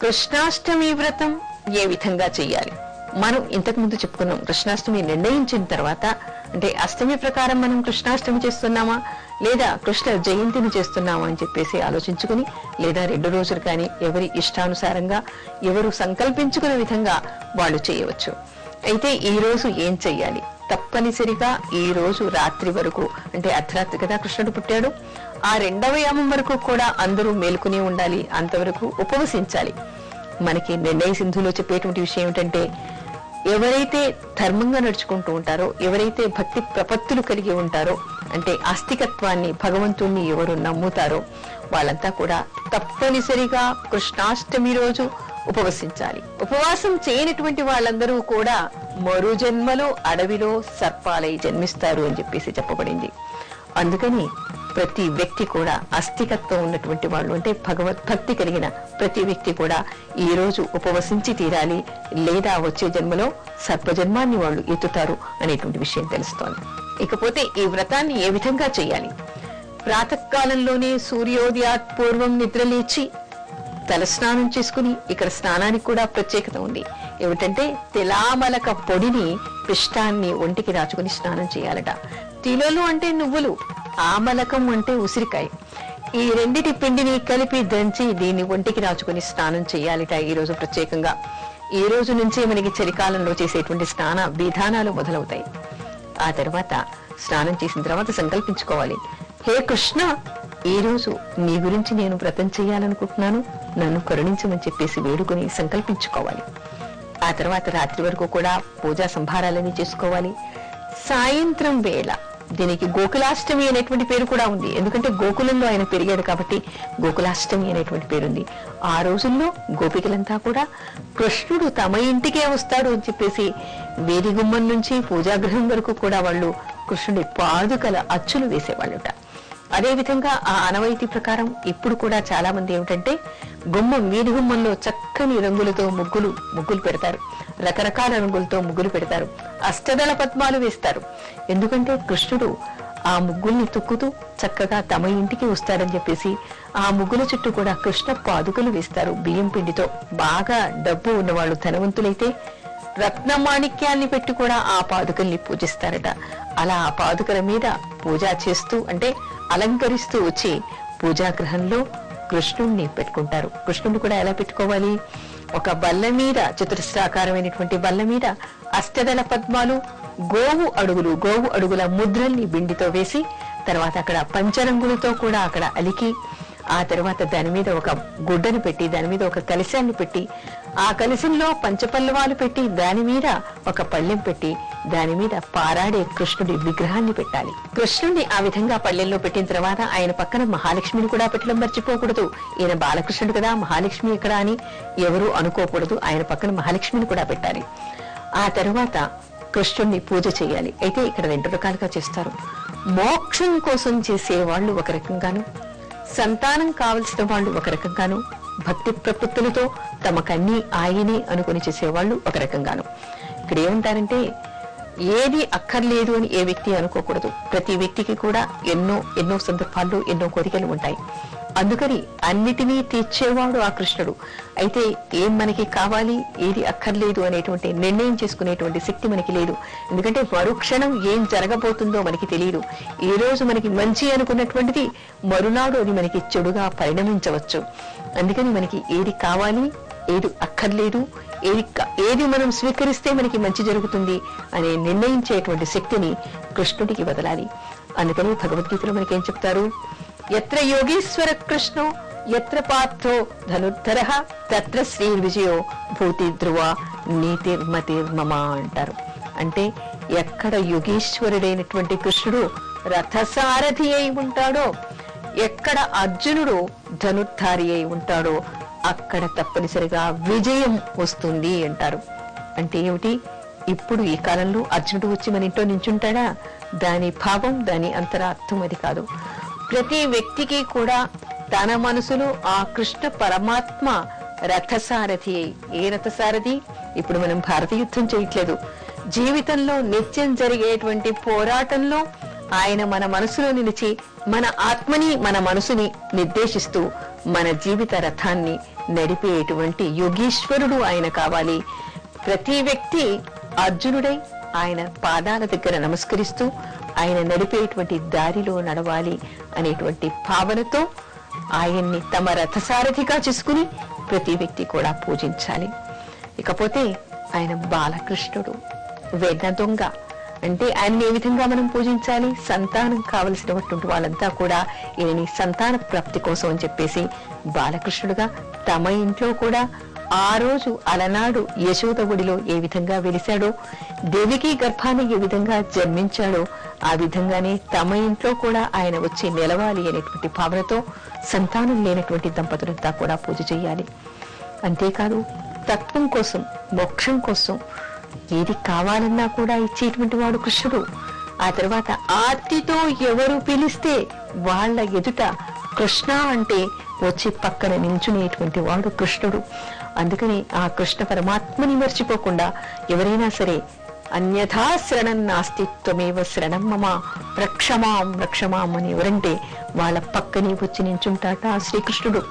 కృష్ణాష్టమి వ్రతం ఏ విధంగా చెయ్యాలి? మనం ఇంతకు ముందు చెప్పుకున్నాం. కృష్ణాష్టమి నిర్ణయించిన తర్వాత అంటే అష్టమి ప్రకారం మనం కృష్ణాష్టమి చేస్తున్నామా లేదా కృష్ణ జయంతిని చేస్తున్నామా అని చెప్పేసి ఆలోచించుకుని, లేదా 2 రోజులు కానీ ఎవరి ఇష్టానుసారంగా ఎవరు సంకల్పించుకున్న విధంగా వాళ్ళు చేయవచ్చు. అయితే ఈ రోజు ఏం చెయ్యాలి? తప్పనిసరిగా ఈ రోజు రాత్రి వరకు, అంటే అర్ధరాత్రి కదా కృష్ణుడు పుట్టాడు, ఆ 2వ యామం వరకు కూడా అందరూ మేలుకుని ఉండాలి, అంతవరకు ఉపవసించాలి. మనకి నిర్ణయ సింధులో చెప్పేటువంటి విషయం ఏమిటంటే, ఎవరైతే ధర్మంగా నడుచుకుంటూ ఉంటారో, ఎవరైతే భక్తి ప్రపత్తులు కలిగి ఉంటారో, అంటే ఆస్తికత్వాన్ని, భగవంతుణ్ణి ఎవరు నమ్ముతారో వాళ్ళంతా కూడా తప్పనిసరిగా కృష్ణాష్టమి రోజు ఉపవసించాలి. ఉపవాసం చేయనటువంటి వాళ్ళందరూ కూడా మరు జన్మలో అడవిలో సర్పాలై జన్మిస్తారు అని చెప్పేసి చెప్పబడింది. అందుకని ప్రతి వ్యక్తి కూడా ఆస్తికత్వం ఉన్నటువంటి వాళ్ళు, అంటే భగవద్భక్తి కలిగిన ప్రతి వ్యక్తి కూడా ఈ రోజు ఉపవసించి తీరాలి, లేదా వచ్చే జన్మలో సర్పజన్మాన్ని వాళ్ళు ఎత్తుతారు అనేటువంటి విషయం తెలుస్తోంది. ఇకపోతే ఈ వ్రతాన్ని ఏ విధంగా చేయాలి? ప్రాతకాలంలోనే సూర్యోదయాత్ పూర్వం నిద్రలేచి తలస్నానం చేసుకుని, ఇక్కడ స్నానానికి కూడా ప్రత్యేకత ఉంది. ఏమిటంటే తిలామలక పొడిని, పిష్టాన్ని ఒంటికి రాచుకుని స్నానం చేయాలట. తిలలు అంటే నువ్వులు, ఆమలకం అంటే ఉసిరికాయ. ఈ రెండిటి పిండిని కలిపి దంచి దీన్ని ఒంటికి రాచుకుని స్నానం చేయాలిట ఈ రోజు ప్రత్యేకంగా. ఈ రోజు నుంచే మనకి చలికాలంలో చేసేటువంటి స్నాన విధానాలు మొదలవుతాయి. ఆ తర్వాత స్నానం చేసిన తర్వాత సంకల్పించుకోవాలి, హే కృష్ణ, ఈ రోజు నీ గురించి నేను వ్రతం చేయాలనుకుంటున్నాను, నన్ను కరుణించమని చెప్పేసి వేడుకుని సంకల్పించుకోవాలి. ఆ తర్వాత రాత్రి వరకు కూడా పూజా సంభారాలని చేసుకోవాలి. సాయంత్రం వేళ, దీనికి గోకులాష్టమి అనేటువంటి పేరు కూడా ఉంది, ఎందుకంటే గోకులంలో ఆయన పెరిగాడు కాబట్టి గోకులాష్టమి అనేటువంటి పేరుంది. ఆ రోజుల్లో గోపికలంతా కూడా కృష్ణుడు తమ ఇంటికే వస్తాడు అని చెప్పేసి వేది గుమ్మం నుంచి పూజాగృహం వరకు కూడా వాళ్ళు కృష్ణుడి పాదుకల అచ్చులు వేసేవాళ్ళుట. అదేవిధంగా ఆ ఆనవాయితీ ప్రకారం ఇప్పుడు కూడా చాలా మంది ఏమిటంటే గుమ్మం, వీధి గుమ్మంలో చక్కని రంగులతో ముగ్గులు పెడతారు, రకరకాల రంగులతో ముగ్గులు పెడతారు, అష్టదళ పద్మాలు వేస్తారు. ఎందుకంటే కృష్ణుడు ఆ ముగ్గుల్ని తుక్కుతూ చక్కగా తమ ఇంటికి వస్తాడని చెప్పేసి ఆ ముగ్గుల చుట్టూ కూడా కృష్ణ పాదుకలు వేస్తారు బియ్యం పిండితో. బాగా డబ్బు ఉన్నవాళ్ళు, ధనవంతులైతే రత్నమాణిక్యాన్ని పెట్టి కూడా ఆ పాదుకల్ని పూజిస్తారట. అలా ఆ పాదుకల మీద పూజ చేస్తూ, అంటే అలంకరిస్తూ వచ్చి పూజాగృహంలో కృష్ణుణ్ణి పెట్టుకుంటారు. కృష్ణుడు కూడా ఎలా పెట్టుకోవాలి? ఒక బల్ల మీద, చతురస్రాకారమైనటువంటి బల్ల మీద అష్టదళ పద్మాలు, గోవు అడుగుల ముద్రల్ని బిండితో వేసి, తర్వాత అక్కడ పంచరంగులతో కూడా అక్కడ అలికి, ఆ తర్వాత దాని మీద ఒక గుడ్డను పెట్టి, దాని మీద ఒక కలశాన్ని పెట్టి, ఆ కలశంలో పంచపల్లవాలు పెట్టి, దాని మీద ఒక పళ్ళెం పెట్టి, దాని మీద పారాడే కృష్ణుడి విగ్రహాన్ని పెట్టాలి. కృష్ణుడిని ఆ విధంగా పళ్ళెంలో పెట్టిన తర్వాత ఆయన పక్కన మహాలక్ష్మిని కూడా పెట్టడం మర్చిపోకూడదు. ఈయన బాలకృష్ణుడు కదా, మహాలక్ష్మి ఎక్కడ అని ఎవరు అనుకోకూడదు. ఆయన పక్కన మహాలక్ష్మిని కూడా పెట్టాలి. ఆ తర్వాత కృష్ణుడిని పూజ చేయాలి. అయితే ఇక్కడ 2 రకాలుగా చేస్తారు. మోక్షం కోసం చేసేవాళ్ళు ఒక రకంగాను, సంతానం కావలసిన వాళ్ళు ఒక రకంగాను, భక్తి ప్రపత్తులతో తమకన్నీ ఆయనే అనుకుని చేసేవాళ్ళు ఒక రకంగాను. ఇక్కడ ఏమంటారంటే, ఏది అక్కర్లేదు అని ఏ వ్యక్తి అనుకోకూడదు. ప్రతి వ్యక్తికి కూడా ఎన్నో సందర్భాల్లో ఎన్నో కోరికలు ఉంటాయి. అందుకని అన్నిటినీ తీర్చేవాడు ఆ కృష్ణుడు. అయితే ఏం మనకి కావాలి, ఏది అక్కర్లేదు అనేటువంటి నిర్ణయం చేసుకునేటువంటి శక్తి మనకి లేదు. ఎందుకంటే మరుక్షణం ఏం జరగబోతుందో మనకి తెలియదు. ఈ రోజు మనకి మంచి అనుకున్నటువంటిది మరునాడు అది మనకి చెడుగా పరిణమించవచ్చు. అందుకని మనకి ఏది కావాలి, ఏది అక్కర్లేదు, ఏది మనం స్వీకరిస్తే మనకి మంచి జరుగుతుంది అనే నిర్ణయించేటువంటి శక్తిని కృష్ణుడికి వదలాలి. అందుకని భగవద్గీతలో మనకేం చెప్తారు? ఎత్ర యోగీశ్వర కృష్ణో ఎత్ర పార్థో ధనుర్ధరః తత్ర శ్రీ విజయో భూతి ధ్రువ నీతిర్మతిర్మమ అంటారు. అంటే ఎక్కడ యోగీశ్వరుడైనటువంటి కృష్ణుడు రథసారథి అయి ఉంటాడో, ఎక్కడ అర్జునుడు ధనుర్ధారి అయి ఉంటాడో అక్కడ తప్పనిసరిగా విజయం వస్తుంది అంటారు. అంటే ఏమిటి? ఇప్పుడు ఈ కాలంలో అర్జునుడు వచ్చి మన ఇంట్లో నించుంటాడా? దాని భావం, దాని అంతరార్థం అది కాదు. ప్రతి వ్యక్తికి కూడా తన మనసులో ఆ కృష్ణ పరమాత్మ రథసారథి అయి, ఏ రథసారథి? ఇప్పుడు మనం భారత యుద్ధం చేయట్లేదు, జీవితంలో నిత్యం జరిగేటువంటి పోరాటంలో ఆయన మన మనసులో నిలిచి మన ఆత్మని, మన మనసుని నిర్దేశిస్తూ మన జీవిత రథాన్ని నడిపేటువంటి యోగీశ్వరుడు ఆయన కావాలి. ప్రతి వ్యక్తి అర్జునుడై ఆయన పాదాల దగ్గర నమస్కరిస్తూ ఆయన నడిపేటువంటి దారిలో నడవాలి అనేటువంటి భావనతో ఆయన్ని తమ రథసారథిగా చేసుకుని ప్రతి వ్యక్తి కూడా పూజించాలి. ఇకపోతే ఆయన బాలకృష్ణుడు, వెన్న దొంగ. అంటే ఆయన్ని ఏ విధంగా మనం పూజించాలి? సంతానం కావలసినటువంటి వాళ్ళంతా కూడా ఈయనని సంతాన ప్రాప్తి కోసం అని చెప్పేసి బాలకృష్ణుడుగా తమ ఇంట్లో కూడా ఆ రోజు అలనాడు యశోద ఒడిలో ఏ విధంగా వెలిశాడో, దేవికి గర్భాన్ని ఏ విధంగా జన్మించాడో ఆ విధంగానే తమ ఇంట్లో కూడా ఆయన వచ్చి నిలవాలి అనేటువంటి భావనతో సంతానం లేనటువంటి దంపతులంతా కూడా పూజ చేయాలి. అంతేకాదు తత్వం కోసం, మోక్షం కోసం ఏది కావాలన్నా కూడా ఇచ్చేటువంటి వాడు కృష్ణుడు. ఆ తర్వాత ఆర్తితో ఎవరు పిలిస్తే వాళ్ళ ఎదుట కృష్ణ అంటే వచ్చి పక్కన నించునేటువంటి వాడు కృష్ణుడు. అందుకని ఆ కృష్ణ పరమాత్మని మర్చిపోకుండా ఎవరైనా సరే అన్యథా శరణం నాస్తి త్వమేవ శరణం మమ రక్షమాం రక్షమాం అని ఎవరంటే వాళ్ళ పక్కనే వచ్చి నించుంటాట శ్రీకృష్ణుడు.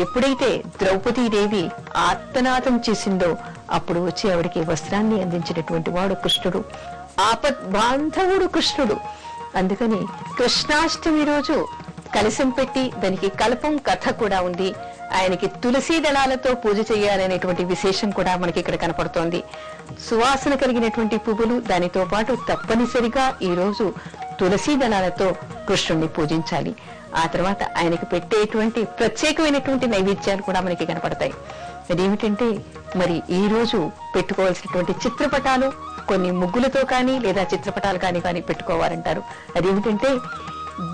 ఎప్పుడైతే ద్రౌపదీదేవి ఆర్తనాదం చేసిందో అప్పుడు వచ్చి ఆవిడికి వస్త్రాన్ని అందించినటువంటి వాడు కృష్ణుడు. ఆపద్ బాంధవుడు కృష్ణుడు. అందుకని కృష్ణాష్టమి రోజు కలశం పెట్టి దానికి కల్పం కథ కూడా ఉంది. ఆయనకి తులసీ దళాలతో పూజ చేయాలనేటువంటి విశేషం కూడా మనకి ఇక్కడ కనపడుతోంది. సువాసన కలిగినటువంటి పువ్వులు, దానితో పాటు తప్పనిసరిగా ఈ రోజు తులసీ దళాలతో కృష్ణుణ్ణి పూజించాలి. ఆ తర్వాత ఆయనకి పెట్టేటువంటి ప్రత్యేకమైనటువంటి నైవేద్యాలు కూడా మనకి కనపడతాయి. అదేమిటంటే మరి ఈ రోజు పెట్టుకోవాల్సినటువంటి చిత్రపటాలు కొన్ని ముగ్గులతో కానీ లేదా చిత్రపటాలు కానీ పెట్టుకోవాలంటారు. అదేమిటంటే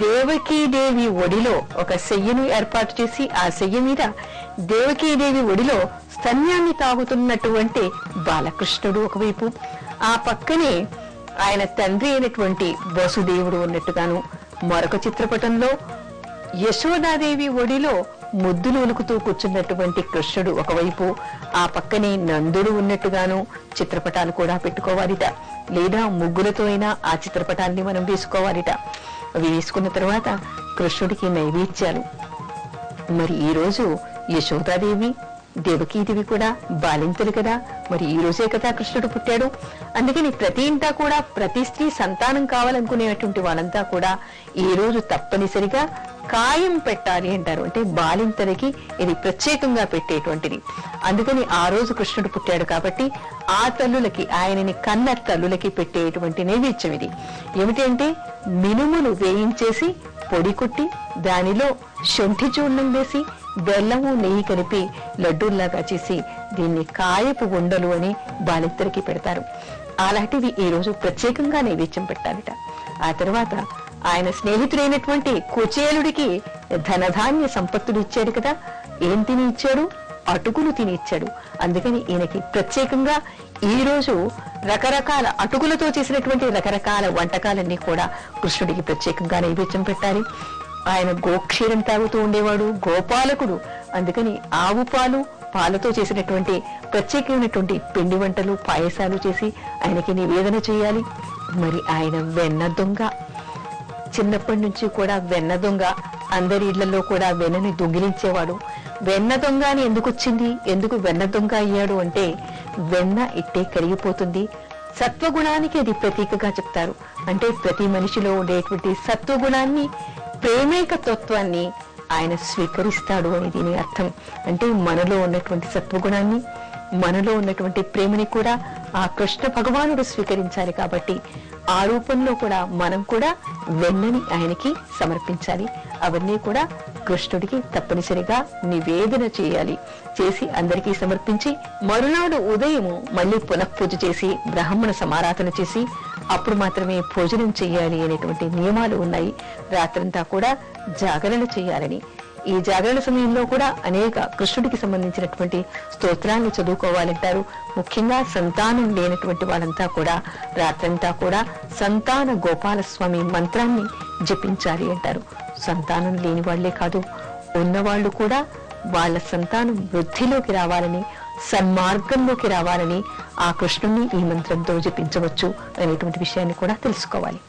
దేవకీదేవి ఒడిలో ఒక శయ్యను ఏర్పాటు చేసి ఆ శయ్య మీద దేవకీదేవి ఒడిలో స్తన్యాన్ని తాగుతున్నటువంటి బాలకృష్ణుడు ఒకవైపు, ఆ పక్కనే ఆయన తండ్రి అయినటువంటి వసుదేవుడు ఉన్నట్టుగాను, మరొక చిత్రపటంలో యశోదాదేవి ఒడిలో ముద్దులు ఉలుకుతూ కూర్చున్నటువంటి కృష్ణుడు ఒకవైపు, ఆ పక్కనే నందుడు ఉన్నట్టుగాను చిత్రపటాలు కూడా పెట్టుకోవాలిట. లేదా ముగ్గులతో అయినా ఆ చిత్రపటాన్ని మనం వేసుకోవాలిట. అవి వేసుకున్న తర్వాత కృష్ణుడికి నైవేద్యాలు. మరి ఈ రోజు యశోదాదేవి దేవకీదేవి కూడా బాలింతలు కదా, మరి ఈ రోజే కదా కృష్ణుడు పుట్టాడు. అందుకని ప్రతి ఇంటా కూడా ప్రతి స్త్రీ సంతానం కావాలనుకునేటువంటి వాళ్ళంతా కూడా ఈ రోజు తప్పనిసరిగా కాయం పెట్టాలి అంటారు. అంటే బాలింతలకి ఇది ప్రత్యేకంగా పెట్టేటువంటిది. అందుకని ఆ రోజు కృష్ణుడు పుట్టాడు కాబట్టి ఆ తల్లులకి, ఆయనని కన్న తల్లులకి పెట్టేటువంటి నైవేద్యం ఇది. ఏమిటంటే మినుములు వేయించేసి పొడి కొట్టి దానిలో శొంఠి చూర్ణం వేసి బెల్లము నెయ్యి కలిపి లడ్డూల్లాగా చేసి దీన్ని కాయపు ఉండలు అని బాలింతలకి పెడతారు. అలాంటివి ఈ రోజు ప్రత్యేకంగా నైవేద్యం పెట్టాలిట. ఆ తర్వాత ఆయన స్నేహితుడైనటువంటి కుచేలుడికి ధనధాన్య సంపత్తులు ఇచ్చాడు కదా. ఏం తిని ఇచ్చాడు? అటుకులు తిని ఇచ్చాడు. అందుకని ఈయనకి ప్రత్యేకంగా ఈ రోజు రకరకాల అటుకులతో చేసినటువంటి రకరకాల వంటకాలన్నీ కూడా కృష్ణుడికి ప్రత్యేకంగా నైవేద్యం పెట్టాలి. ఆయన గోక్షీరం తాగుతూ ఉండేవాడు, గోపాలకుడు. అందుకని ఆవు పాలు, పాలతో చేసినటువంటి ప్రత్యేకమైనటువంటి పిండి వంటలు, పాయసాలు చేసి ఆయనకి నివేదన చేయాలి. మరి ఆయన వెన్న దొంగ, చిన్నప్పటి నుంచి కూడా వెన్న దొంగ. అందరి ఇళ్లలో కూడా వెన్నని దొంగిలించేవాడు. వెన్న దొంగ అని ఎందుకు వచ్చింది, ఎందుకు వెన్న దొంగ అయ్యాడు అంటే వెన్న ఇట్టే కరిగిపోతుంది. సత్వగుణానికి అది ప్రతీకగా చెప్తారు. అంటే ప్రతి మనిషిలో ఉండేటువంటి సత్వగుణాన్ని, ప్రేమైకతత్వాన్ని ఆయన స్వీకరిస్తాడు అని దీని అర్థం. అంటే మనలో ఉన్నటువంటి సత్వగుణాన్ని, మనలో ఉన్నటువంటి ప్రేమని కూడా ఆ కృష్ణ భగవానుడు స్వీకరించాలి. కాబట్టి ఆ రూపంలో కూడా మనం కూడా వెన్నని ఆయనకి సమర్పించాలి. అవన్నీ కూడా కృష్ణుడికి తప్పనిసరిగా నివేదన చేయాలి. చేసి అందరికీ సమర్పించి మరునాడు ఉదయము మళ్ళీ పునఃపూజ చేసి బ్రాహ్మణ సమారాధన చేసి అప్పుడు మాత్రమే భోజనం చేయాలి అనేటువంటి నియమాలు ఉన్నాయి. రాత్రంతా కూడా జాగరణ చేయాలని. ఈ జాగరణ సమయంలో కూడా అనేక కృష్ణుడికి సంబంధించినటువంటి స్తోత్రాన్ని చదువుకోవాలంటారు. ముఖ్యంగా సంతానం లేనటువంటి వాళ్ళంతా కూడా రాత్రంతా కూడా సంతాన గోపాలస్వామి మంత్రాన్ని జపించాలి అంటారు. సంతానం లేని వాళ్లే కాదు, ఉన్నవాళ్లు కూడా వాళ్ళ సంతానం వృద్ధిలోకి రావాలని, సన్మార్గంలోకి రావాలని ఆ కృష్ణుణ్ణి ఈ మంత్రంతో జపించవచ్చు అనేటువంటి విషయాన్ని కూడా తెలుసుకోవాలి.